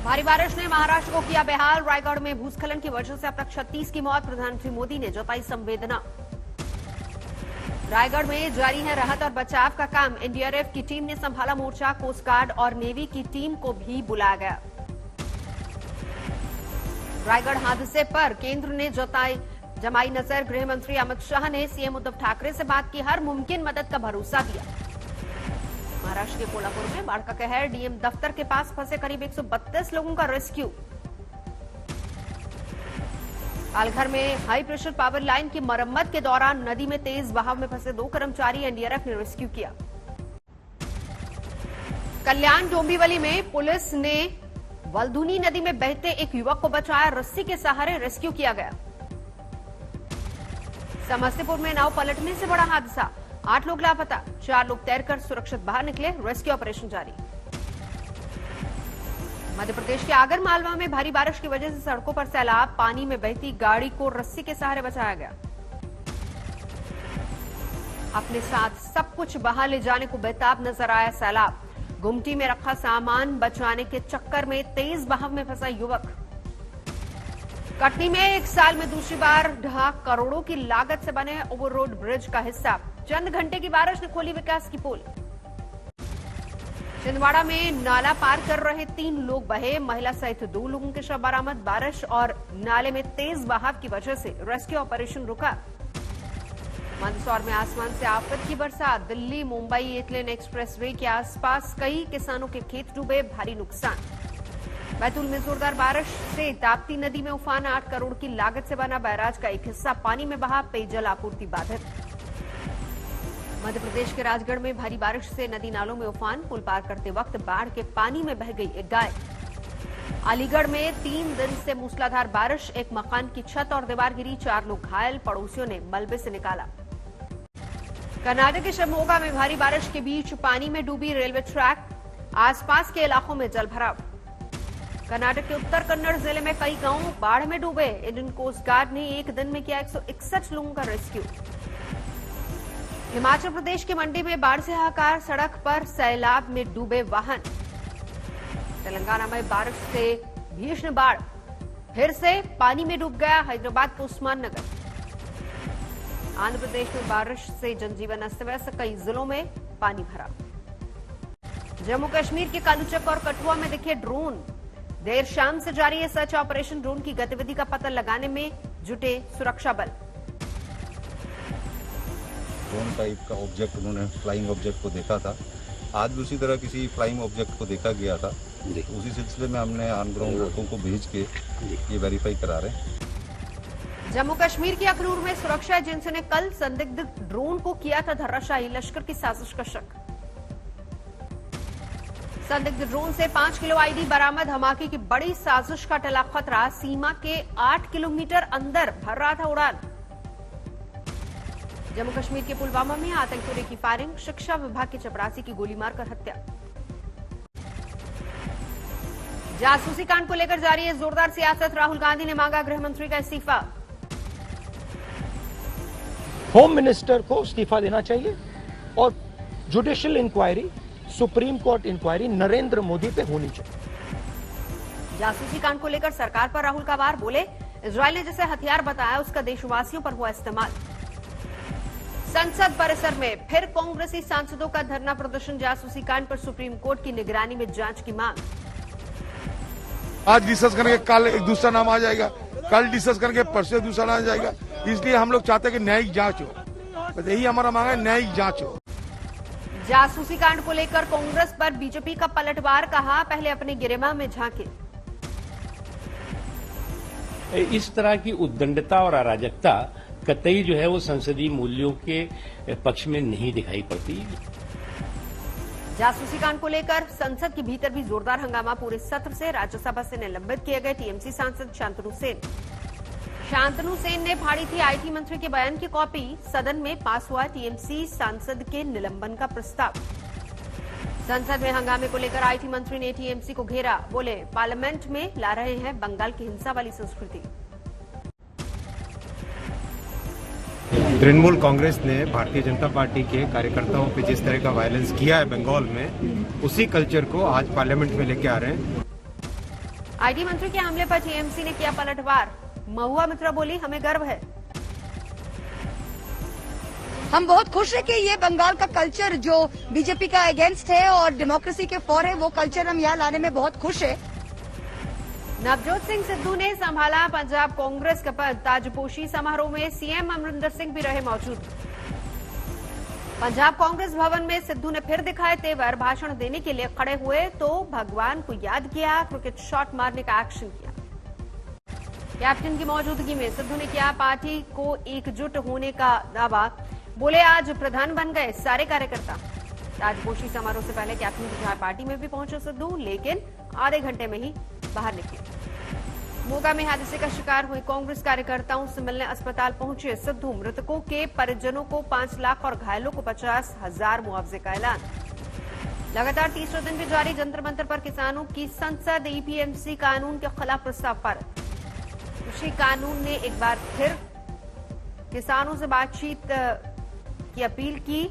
भारी बारिश ने महाराष्ट्र को किया बेहाल। रायगढ़ में भूस्खलन की वजह से अब तक 36 की मौत। प्रधानमंत्री मोदी ने जताई संवेदना। रायगढ़ में जारी है राहत और बचाव का काम। एनडीआरएफ की टीम ने संभाला मोर्चा। कोस्ट गार्ड और नेवी की टीम को भी बुलाया गया। रायगढ़ हादसे पर केंद्र ने जमाई नजर। गृह मंत्री अमित शाह ने सीएम उद्धव ठाकरे से बात की। हर मुमकिन मदद का भरोसा दिया। महाराष्ट्र के कोल्हापुर में बाढ़ का कहर। डीएम दफ्तर के पास फंसे करीब 132 लोगों का रेस्क्यू। पालघर में हाई प्रेशर पावर लाइन की मरम्मत के दौरान नदी में तेज बहाव में फंसे 2 कर्मचारी एनडीआरएफ ने रेस्क्यू किया। कल्याण डोंबिवली में पुलिस ने वल्धुनी नदी में बहते एक युवक को बचाया। रस्सी के सहारे रेस्क्यू किया गया। समस्तीपुर में नाव पलटने से बड़ा हादसा। 8 लोग लापता। 4 लोग तैरकर सुरक्षित बाहर निकले। रेस्क्यू ऑपरेशन जारी। मध्य प्रदेश के आगर मालवा में भारी बारिश की वजह से सड़कों पर सैलाब। पानी में बहती गाड़ी को रस्सी के सहारे बचाया गया। अपने साथ सब कुछ बहा ले जाने को बेताब नजर आया सैलाब। गुमटी में रखा सामान बचाने के चक्कर में तेज बहाव में फंसा युवक। कटनी में 1 साल में दूसरी बार ढहा। करोड़ों की लागत से बने ओवररोड ब्रिज का हिस्सा। चंद घंटे की बारिश ने खोली विकास की पोल। छिंदवाड़ा में नाला पार कर रहे 3 लोग बहे। महिला सहित 2 लोगों के शव बरामद। बारिश और नाले में तेज बहाव की वजह से रेस्क्यू ऑपरेशन रुका। मंदसौर में आसमान से आफत की बरसात। दिल्ली मुंबई एटलेन एक्सप्रेसवे के आसपास कई किसानों के खेत डूबे। भारी नुकसान। बैतूल में जोरदार बारिश से ताप्ती नदी में उफान। 8 करोड़ की लागत से बना बैराज का एक हिस्सा पानी में बहा। पेयजल आपूर्ति बाधित। मध्य प्रदेश के राजगढ़ में भारी बारिश से नदी नालों में उफान। पुल पार करते वक्त बाढ़ के पानी में बह गई एक गाय। अलीगढ़ में 3 दिन से मूसलाधार बारिश। एक मकान की छत और दीवार गिरी। 4 लोग घायल। पड़ोसियों ने मलबे से निकाला। कर्नाटक के शिवमोगा में भारी बारिश के बीच पानी में डूबी रेलवे ट्रैक। आसपास के इलाकों में जलभराव। कर्नाटक के उत्तर कन्नड़ जिले में कई गांव बाढ़ में डूबे। इंडियन कोस्ट गार्ड ने एक दिन में किया 161 लोगों का रेस्क्यू। हिमाचल प्रदेश के मंडी में बाढ़ से हाहाकार। सड़क पर सैलाब में डूबे वाहन। तेलंगाना में बारिश से भीषण बाढ़। फिर से पानी में डूब गया हैदराबाद का उस्मान नगर। आंध्र प्रदेश में बारिश से जनजीवन अस्त व्यस्त। कई जिलों में पानी भरा। जम्मू कश्मीर के कालूचक और कठुआ में दिखे ड्रोन। देर शाम से जारी है सर्च ऑपरेशन। ड्रोन की गतिविधि का पता लगाने में जुटे सुरक्षा बल। ड्रोन टाइप का ऑब्जेक्ट उन्होंने फ्लाइंग ऑब्जेक्ट को देखा था। आज भी उसी तरह किसी फ्लाइंग ऑब्जेक्ट को देखा गया था। उसी सिलसिले में हमने ऑन ग्राउंड लोगों को भेज के ये वेरीफाई करा रहे हैं। जम्मू कश्मीर के अखनूर में सुरक्षा एजेंसियों ने कल संदिग्ध ड्रोन को किया था धराशायी। लश्कर की साजिश का शक। संदिग्ध ड्रोन से 5 किलो आईडी बरामद। धमाके की बड़ी साजिश का टला खतरा। सीमा के 8 किलोमीटर अंदर भर रहा था उड़ान। जम्मू कश्मीर के पुलवामा में आतंकियों की फायरिंग। शिक्षा विभाग के चपरासी की गोली मारकर हत्या। जासूसी कांड को लेकर जारी है जोरदार सियासत। राहुल गांधी ने मांगा गृह मंत्री का इस्तीफा। होम मिनिस्टर को इस्तीफा देना चाहिए और judicial inquiry, supreme court inquiry Narendra Modi पे होनी चाहिए। जासूसी कांड को लेकर सरकार पर राहुल का वार। बोले इजरायल ने जिसे हथियार बताया उसका देशवासियों पर हुआ इस्तेमाल। संसद परिसर में फिर कांग्रेसी सांसदों का धरना प्रदर्शन। जासूसी कांड पर सुप्रीम कोर्ट की निगरानी में जांच की मांग। आज डिस्कस करके कल एक दूसरा नाम आ जाएगा। कल डिस्कस करके परसों दूसरा नाम आ जाएगा। इसलिए हम लोग चाहते हैं कि न्यायिक जांच हो। बस यही हमारा मांग है, न्यायिक जांच हो। जासूसी कांड को लेकर कांग्रेस पर बीजेपी का पलटवार। कहा पहले अपने गिरेबान में झांके। इस तरह की उद्दंडता और अराजकता कतई जो है वो संसदीय मूल्यों के पक्ष में नहीं दिखाई पड़ती। जासूसी कांड को लेकर संसद के भीतर भी जोरदार हंगामा। पूरे सत्र से राज्यसभा से निलंबित किए गए टीएमसी सांसद शांतनु सेन। शांतनु सेन ने फाड़ी थी आईटी मंत्री के बयान की कॉपी। सदन में पास हुआ टीएमसी सांसद के निलंबन का प्रस्ताव। संसद में हंगामे को लेकर आईटी मंत्री ने टीएमसी को घेरा। बोले पार्लियामेंट में ला रहे हैं बंगाल की हिंसा वाली संस्कृति। तृणमूल कांग्रेस ने भारतीय जनता पार्टी के कार्यकर्ताओं पे जिस तरह का वायलेंस किया है बंगाल में, उसी कल्चर को आज पार्लियामेंट में लेके आ रहे हैं। आईटी मंत्री के हमले पर टीएमसी ने किया पलटवार। महुआ मित्रा बोली, हमें गर्व है। हम बहुत खुश है कि ये बंगाल का कल्चर जो बीजेपी का अगेंस्ट है और डेमोक्रेसी के फॉर है, वो कल्चर हम यहाँ लाने में बहुत खुश है। नवजोत सिंह सिद्धू ने संभाला पंजाब कांग्रेस का पद। ताजपोशी समारोह में सीएम अमरिंदर सिंह भी रहे मौजूद। पंजाब कांग्रेस भवन में सिद्धू ने फिर दिखाए तेवर। भाषण देने के लिए खड़े हुए तो भगवान को याद किया, क्रिकेट शॉट मारने का एक्शन किया। कैप्टन की मौजूदगी में सिद्धू ने किया पार्टी को एकजुट होने का दावा। बोले, आज प्रधान बन गए सारे कार्यकर्ता। ताजपोशी समारोह से पहले कैप्टन की चाय पार्टी में भी पहुंचे सिद्धू, लेकिन आधे घंटे में ही बाहर निकले। मोगा में हादसे का शिकार हुए कांग्रेस कार्यकर्ताओं से मिलने अस्पताल पहुंचे सिद्धू। मृतकों के परिजनों को 5 लाख और घायलों को 50,000 मुआवजे का ऐलान। लगातार तीसरे दिन भी जारी जंतर मंतर पर किसानों की संसद। ईपीएमसी कानून के खिलाफ प्रस्ताव पारित। कृषि कानून ने एक बार फिर किसानों से बातचीत की अपील की।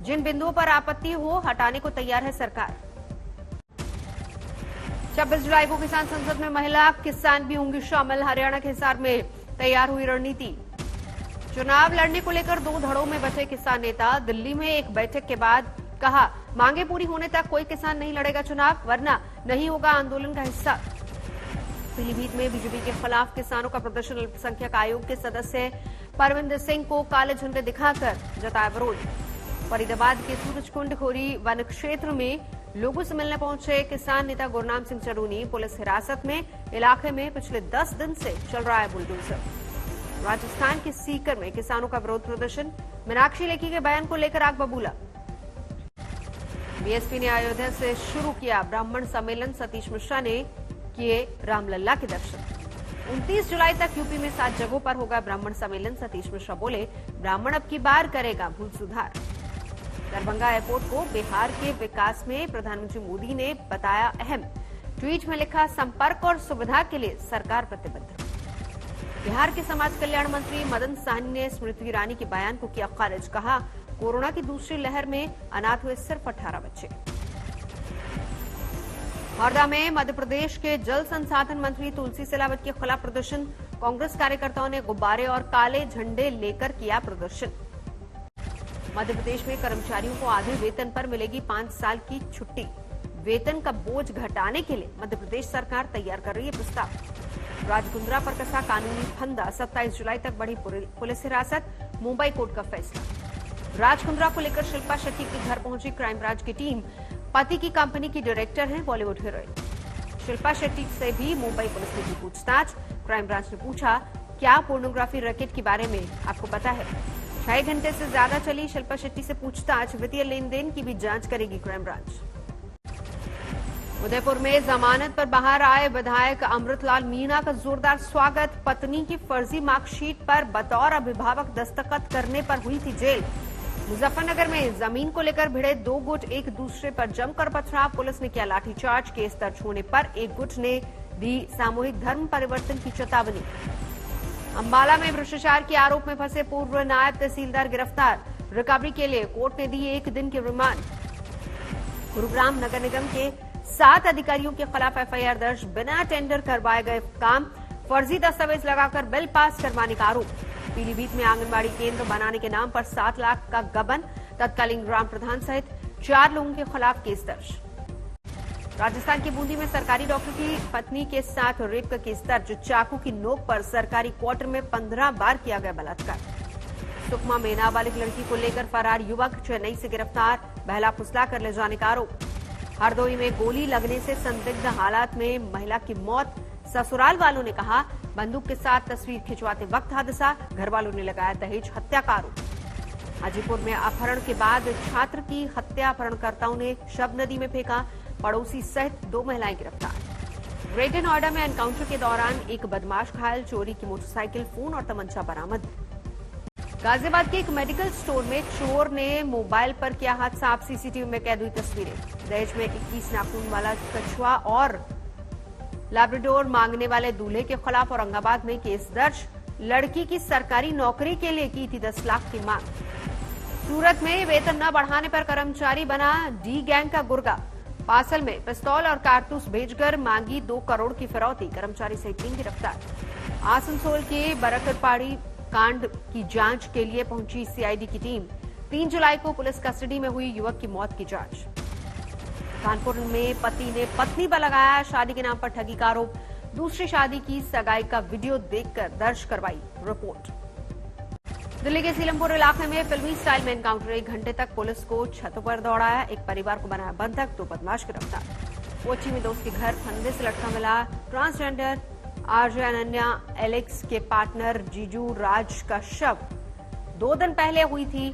जिन बिंदुओं पर आपत्ति हो हटाने को तैयार है सरकार। 26 जुलाई को किसान संसद में महिला किसान भी होंगी शामिल। हरियाणा के हिसार में तैयार हुई रणनीति। चुनाव लड़ने को लेकर 2 धड़ों में बचे किसान नेता। दिल्ली में एक बैठक के बाद कहा, मांगे पूरी होने तक कोई किसान नहीं लड़ेगा चुनाव, वरना नहीं होगा आंदोलन का हिस्सा। पीलीभीत में बीजेपी के खिलाफ किसानों का प्रदर्शन। अल्पसंख्यक आयोग के सदस्य परविंदर सिंह को काले झंडे दिखाकर जताया विरोध। फरीदाबाद के सूरजकुंड खोरी वन क्षेत्र में लोगों से मिलने पहुंचे किसान नेता गुरनाम सिंह चरूनी। पुलिस हिरासत में। इलाके में पिछले 10 दिन से चल रहा है बुलडोजर। राजस्थान के सीकर में किसानों का विरोध प्रदर्शन। मीनाक्षी लेखी के बयान को लेकर आग बबूला। बीएसपी ने अयोध्या से शुरू किया ब्राह्मण सम्मेलन। सतीश मिश्रा ने किए रामलल्ला के दर्शन। 29 जुलाई तक यूपी में 7 जगहों पर होगा ब्राह्मण सम्मेलन। सतीश मिश्रा बोले, ब्राह्मण अब की बार करेगा भूल सुधार। दरभंगा एयरपोर्ट को बिहार के विकास में प्रधानमंत्री मोदी ने बताया अहम। ट्वीट में लिखा, संपर्क और सुविधा के लिए सरकार प्रतिबद्ध। बिहार के समाज कल्याण मंत्री मदन साहनी ने स्मृति ईरानी के बयान को किया खारिज। कहा, कोरोना की दूसरी लहर में अनाथ हुए सिर्फ 18 बच्चे। हरदा में मध्य प्रदेश के जल संसाधन मंत्री तुलसी सिलावट के खिलाफ प्रदर्शन। कांग्रेस कार्यकर्ताओं ने गुब्बारे और काले झंडे लेकर किया प्रदर्शन। मध्य प्रदेश में कर्मचारियों को आधे वेतन पर मिलेगी 5 साल की छुट्टी। वेतन का बोझ घटाने के लिए मध्य प्रदेश सरकार तैयार कर रही है प्रस्ताव। राजकुंद्रा पर कसा कानूनी फंदा। 27 जुलाई तक बढ़ी पुलिस हिरासत। मुंबई कोर्ट का फैसला। राजकुंद्रा को लेकर शिल्पा शेट्टी के घर पहुंची क्राइम ब्रांच की टीम। पति की कंपनी की डायरेक्टर हैं बॉलीवुड हीरोइन। शिल्पा शेट्टी से भी मुंबई पुलिस ने की पूछताछ। क्राइम ब्रांच ने पूछा, क्या पोर्नोग्राफी रैकेट के बारे में आपको पता है? 6 घंटे से ज्यादा चली शिल्पा शेट्टी से पूछताछ। वित्तीय लेन देन की भी जांच करेगी क्राइम ब्रांच। उदयपुर में जमानत पर बाहर आए विधायक अमृतलाल मीणा का जोरदार स्वागत। पत्नी की फर्जी मार्कशीट पर बतौर अभिभावक दस्तखत करने पर हुई थी जेल। मुजफ्फरनगर में जमीन को लेकर भिड़े 2 गुट एक दूसरे पर जमकर पथराव। पुलिस ने किया लाठीचार्ज। केस दर्ज होने पर एक गुट ने दी सामूहिक धर्म परिवर्तन की चेतावनी। अंबाला में भ्रष्टाचार के आरोप में फंसे पूर्व नायब तहसीलदार गिरफ्तार। रिकवरी के लिए कोर्ट ने दी 1 दिन की रिमांड। गुरुग्राम नगर निगम के 7 अधिकारियों के खिलाफ एफआईआर दर्ज। बिना टेंडर करवाए गए काम, फर्जी दस्तावेज लगाकर बिल पास करवाने का आरोप। पीलीभीत में आंगनबाड़ी केंद्र बनाने के नाम पर 7 लाख का गबन। तत्कालीन ग्राम प्रधान सहित 4 लोगों के खिलाफ केस दर्ज। राजस्थान के बूंदी में सरकारी डॉक्टर की पत्नी के साथ रेप का केस दर्ज। चाकू की नोक पर सरकारी क्वार्टर में 15 बार किया गया बलात्कार। सुकमा में नाबालिग लड़की को लेकर फरार युवक चेन्नई से गिरफ्तार। बहला फुसला कर ले जाने का आरोप। हरदोई में गोली लगने से संदिग्ध हालात में महिला की मौत। ससुराल वालों ने कहा, बंदूक के साथ तस्वीर खिंचवाते वक्त हादसा। घर वालों ने लगाया दहेज हत्या का आरोप। हाजीपुर में अपहरण के बाद छात्र की हत्या। अपहरणकर्ताओं ने शव नदी में फेंका। पड़ोसी सहित 2 महिलाएं गिरफ्तार। ग्रेटर नोएडा में एनकाउंटर के दौरान एक बदमाश घायल। चोरी की मोटरसाइकिल, फोन और तमंचा बरामद। गाजियाबाद के एक मेडिकल स्टोर में चोर ने मोबाइल पर किया हाथ साफ। सीसीटीवी में कैद हुई तस्वीरें। दहेज में 21 नाखून वाला कछुआ और लैब्राडोर मांगने वाले दूल्हे के खिलाफ औरंगाबाद में केस दर्ज। लड़की की सरकारी नौकरी के लिए की थी 10 लाख की मांग। सूरत में वेतन न बढ़ाने पर कर्मचारी बना डी गैंग का गुर्गा। पार्सल में पिस्तौल और कारतूस भेजकर मांगी 2 करोड़ की फिरौती, कर्मचारी सहित 3 गिरफ्तार। आसनसोल के बरकरपाड़ी कांड की जांच के लिए पहुंची सीआईडी की टीम। 3 जुलाई को पुलिस कस्टडी में हुई युवक की मौत की जांच। कानपुर में पति ने पत्नी पर लगाया शादी के नाम पर ठगी का आरोप, दूसरी शादी की सगाई का वीडियो देखकर दर्ज करवाई रिपोर्ट। दिल्ली के सीलमपुर इलाके में फिल्मी स्टाइल में एनकाउंटर, 1 घंटे तक पुलिस को छतों पर दौड़ाया, एक परिवार को बनाया बंधक, 2 बदमाश गिरफ्तार। कोची में दोस्त के घर फंदे से लटका मिला ट्रांसजेंडर आरजे अनन्या एलेक्स के पार्टनर जीजू राज का शव। 2 दिन पहले हुई थी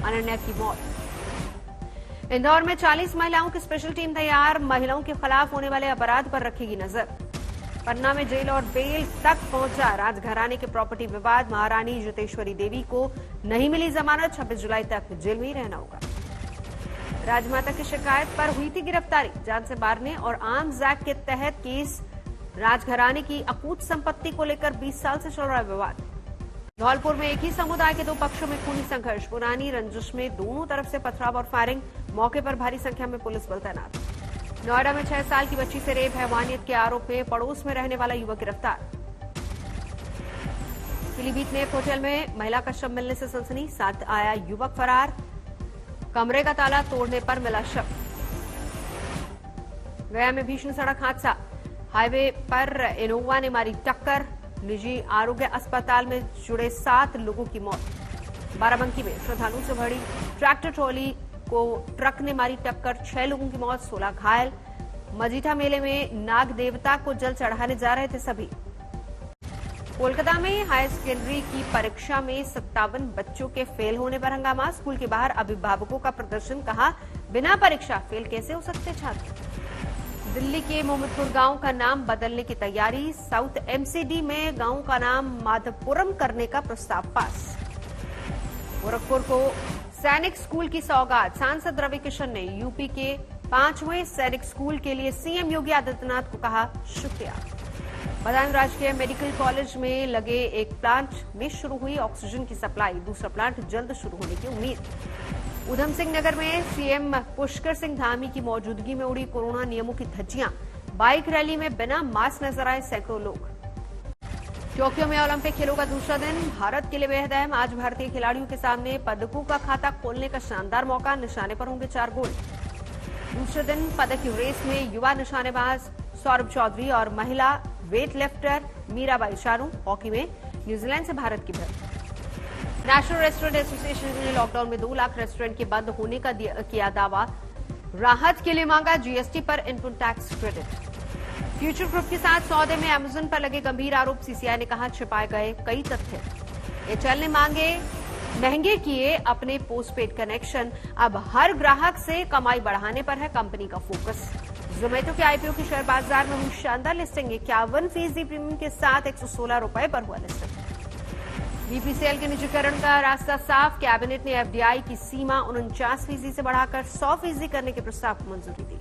अनन्या की मौत। इंदौर में 40 महिलाओं की स्पेशल टीम तैयार, महिलाओं के खिलाफ होने वाले अपराध पर रखेगी नजर। पन्ना में जेल और बेल तक पहुंचा राजघराने के प्रॉपर्टी विवाद, महारानी ज्योतेश्वरी देवी को नहीं मिली जमानत, 26 जुलाई तक जेल में ही रहना होगा। राजमाता की शिकायत पर हुई थी गिरफ्तारी, जान से मारने और आर्म्स एक्ट के तहत केस। राजघराने की अकूत संपत्ति को लेकर 20 साल से चल रहा है विवाद। धौलपुर में एक ही समुदाय के 2 पक्षों में खूनी संघर्ष, पुरानी रंजिश में दोनों तरफ से पथराव और फायरिंग, मौके पर भारी संख्या में पुलिस बल तैनात। नोएडा में 6 साल की बच्ची से रेप, हैवानियत के आरोप में पड़ोस में रहने वाला युवक गिरफ्तार। पीलीभीत में एक होटल में महिला का शव मिलने से सनसनी, साथ आया युवक फरार, कमरे का ताला तोड़ने पर मिला शव। गया में भीषण सड़क हादसा, हाईवे पर इनोवा ने मारी टक्कर, निजी आरोग्य अस्पताल में जुड़े 7 लोगों की मौत। बाराबंकी में श्रद्धालुओं से भरी ट्रैक्टर ट्रॉली को ट्रक ने मारी टक्कर, 6 लोगों की मौत, 16 घायल। मजीठा मेले में नाग देवता को जल चढ़ाने जा रहे थे सभी। कोलकाता में हायर सेकेंडरी की परीक्षा में 57 बच्चों के फेल होने पर हंगामा, स्कूल के बाहर अभिभावकों का प्रदर्शन, कहा बिना परीक्षा फेल कैसे हो सकते छात्र। दिल्ली के मोहम्मदपुर गांव का नाम बदलने की तैयारी, साउथ एमसीडी में गांव का नाम माधवपुरम करने का प्रस्ताव पास। गोरखपुर को सैनिक स्कूल की सौगात, सांसद रवि किशन ने यूपी के 5वें सैनिक स्कूल के लिए सीएम योगी आदित्यनाथ को कहा शुक्रिया। बदायूं राजकीय मेडिकल कॉलेज में लगे एक प्लांट में शुरू हुई ऑक्सीजन की सप्लाई, दूसरा प्लांट जल्द शुरू होने की उम्मीद। उधम सिंह नगर में सीएम पुष्कर सिंह धामी की मौजूदगी में उड़ी कोरोना नियमों की धज्जियां, बाइक रैली में बिना मास्क नजर आए सैकड़ों लोग। टोक्यो में ओलंपिक खेलों का दूसरा दिन भारत के लिए बेहद अहम, आज भारतीय खिलाड़ियों के सामने पदकों का खाता खोलने का शानदार मौका, निशाने पर होंगे 4 गोल्ड। दूसरे दिन पदक की रेस में युवा निशानेबाज सौरभ चौधरी और महिला weight lifter Mirabai Chanu. Hockey में न्यूजीलैंड से भारत की भिड़। नेशनल रेस्टोरेंट एसोसिएशन ने लॉकडाउन में 2 लाख रेस्टोरेंट के बंद होने का किया दावा, राहत के लिए मांगा जीएसटी पर input tax credit. Future group के साथ सौदे में अमेजन पर लगे गंभीर आरोप, सीसीआई ने कहा छिपाए गए कई तथ्य। एयरटेल ने महंगे किए अपने पोस्टपेड कनेक्शन, अब हर ग्राहक से कमाई बढ़ाने पर है कंपनी का फोकस। जोमेटो के आईपीओ की शेयर बाजार में हुई शानदार लिस्टिंग, 51% प्रीमियम के साथ 116 रुपए पर हुआ लिस्टिंग। बीपीसीएल के निजीकरण का रास्ता साफ, कैबिनेट ने एफडीआई की सीमा 49% से बढ़ाकर 100% करने के प्रस्ताव को मंजूरी दी।